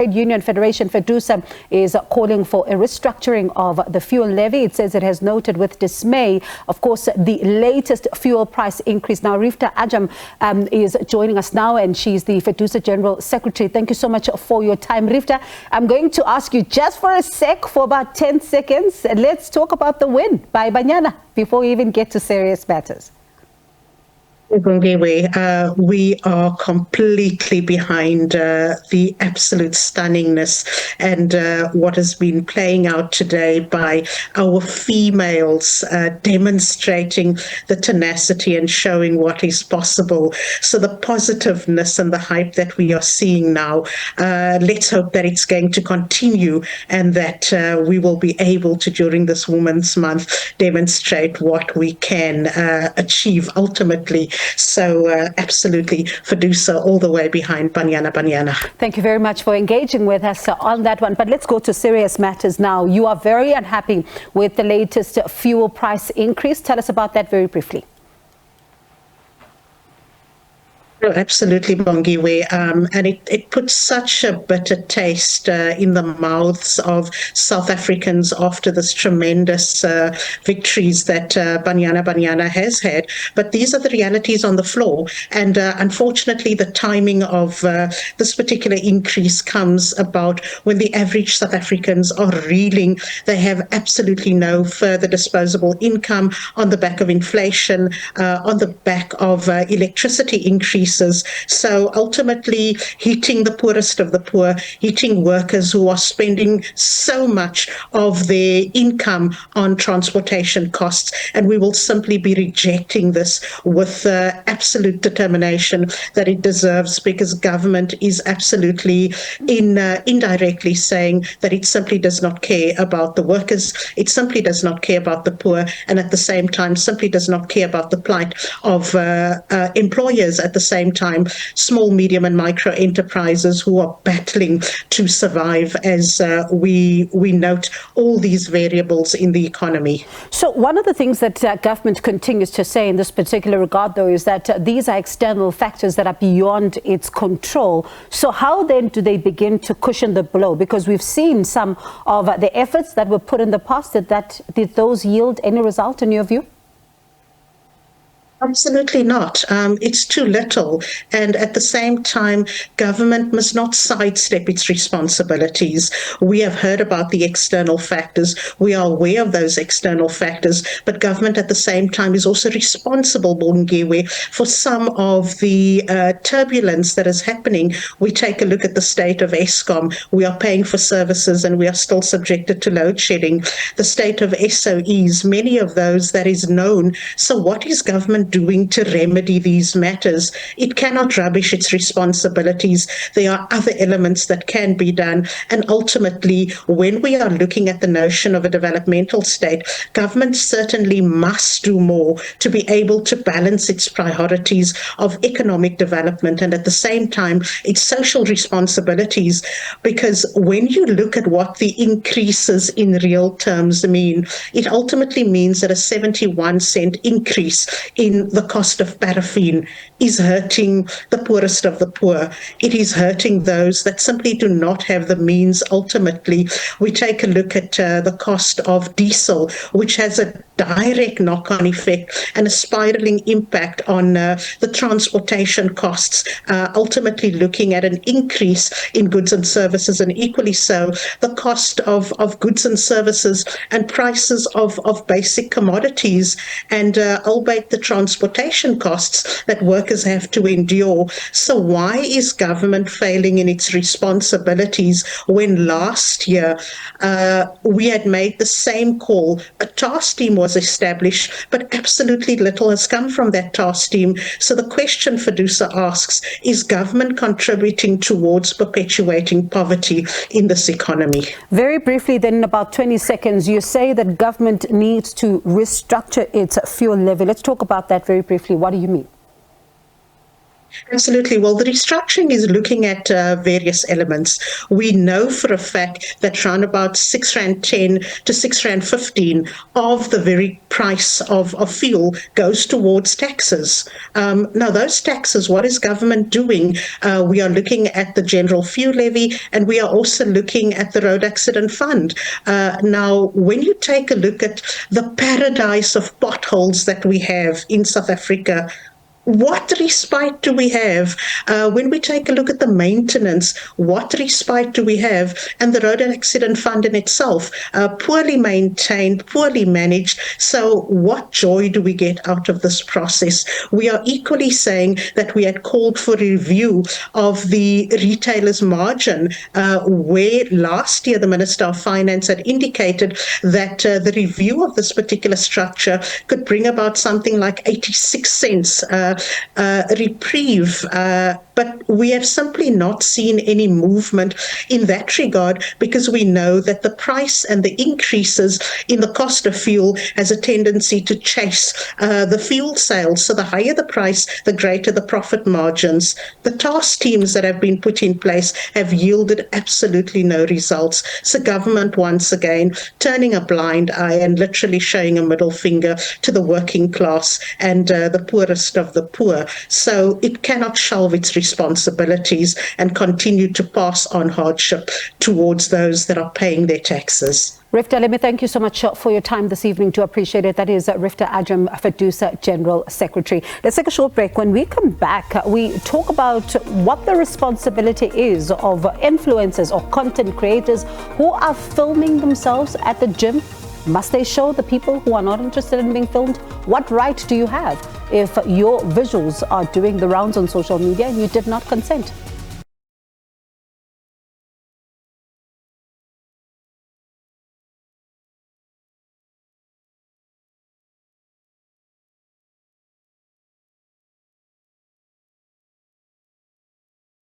Trade Union Federation, Fedusa, is calling for a restructuring of the fuel levy. It says it has noted with dismay, of course, the latest fuel price increase. Now, Riefdah Ajam is joining us now, and she's the Fedusa General Secretary. Thank you so much for your time, Riefdah. I'm going to ask you just for a sec, for about 10 seconds. Let's talk about the win by Banyana before we even get to serious matters. We are completely behind the absolute stunningness and what has been playing out today by our females demonstrating the tenacity and showing what is possible. So the positiveness and the hype that we are seeing now, let's hope that it's going to continue and that we will be able to, during this Women's Month, demonstrate what we can achieve ultimately. So absolutely, Fedusa all the way behind Banyana. Thank you very much for engaging with us on that one. But let's go to serious matters now. You are very unhappy with the latest fuel price increase. Tell us about that very briefly. Oh, absolutely, Bongiwe. And it puts such a bitter taste in the mouths of South Africans after this tremendous victories that Banyana has had. But these are the realities on the floor. And unfortunately, the timing of this particular increase comes about when the average South Africans are reeling. They have absolutely no further disposable income on the back of inflation, on the back of electricity increase. So ultimately hitting the poorest of the poor, hitting workers who are spending so much of their income on transportation costs. And we will simply be rejecting this with absolute determination that it deserves, because government is absolutely indirectly saying that it simply does not care about the workers, it simply does not care about the poor, and at the same time simply does not care about the plight of employers at the same time, small, medium and micro enterprises who are battling to survive as we note all these variables in the economy. So one of the things that government continues to say in this particular regard, though, is that these are external factors that are beyond its control. So how then do they begin to cushion the blow? Because we've seen some of the efforts that were put in the past. Did those yield any result in your view? Absolutely not. It's too little. And at the same time, government must not sidestep its responsibilities. We have heard about the external factors. We are aware of those external factors. But government at the same time is also responsible, Bongiwe, for some of the turbulence that is happening. We take a look at the state of Eskom. We are paying for services and we are still subjected to load shedding. The state of SOEs, many of those that is known. So what is government doing to remedy these matters? It cannot rubbish its responsibilities. There are other elements that can be done. And ultimately, when we are looking at the notion of a developmental state, government certainly must do more to be able to balance its priorities of economic development and at the same time its social responsibilities. Because when you look at what the increases in real terms mean, it ultimately means that a 71-cent increase in the cost of paraffin is hurting the poorest of the poor. It is hurting those that simply do not have the means. Ultimately, we take a look at the cost of diesel, which has a direct knock-on effect and a spiraling impact on the transportation costs, ultimately looking at an increase in goods and services, and equally so the cost of goods and services and prices of basic commodities, and albeit the transportation costs that workers have to endure. So why is government failing in its responsibilities when last year we had made the same call? A task team was established, but absolutely little has come from that task team. So the question Fedusa asks, is government contributing towards perpetuating poverty in this economy? Very briefly then, in about 20 seconds, you say that government needs to restructure its fuel levy. Let's talk about that very briefly. What do you mean? Absolutely. Well, the restructuring is looking at various elements. We know for a fact that around about R6.10 to R6.15 of the very price of fuel goes towards taxes. Now, those taxes, what is government doing? We are looking at the general fuel levy, and we are also looking at the road accident fund. Now, when you take a look at the paradise of potholes that we have in South Africa, what respite do we have? When we take a look at the maintenance, what respite do we have? And the road accident fund in itself, poorly maintained, poorly managed. So what joy do we get out of this process? We are equally saying that we had called for a review of the retailer's margin, where last year the Minister of Finance had indicated that the review of this particular structure could bring about something like 86 cents reprieve, but we have simply not seen any movement in that regard, because we know that the price and the increases in the cost of fuel has a tendency to chase the fuel sales. So the higher the price, the greater the profit margins. The task teams that have been put in place have yielded absolutely no results. So government, once again, turning a blind eye and literally showing a middle finger to the working class and the poorest of the poor. So it cannot shelve its responsibilities and continue to pass on hardship towards those that are paying their taxes. Riefdah, let me thank you so much for your time this evening. To appreciate it. That is Riefdah Ajam, Fedusa General Secretary. Let's take a short break. When we come back, we talk about what the responsibility is of influencers or content creators who are filming themselves at the gym. Must they show the people who are not interested in being filmed? What right do you have if your visuals are doing the rounds on social media and you did not consent?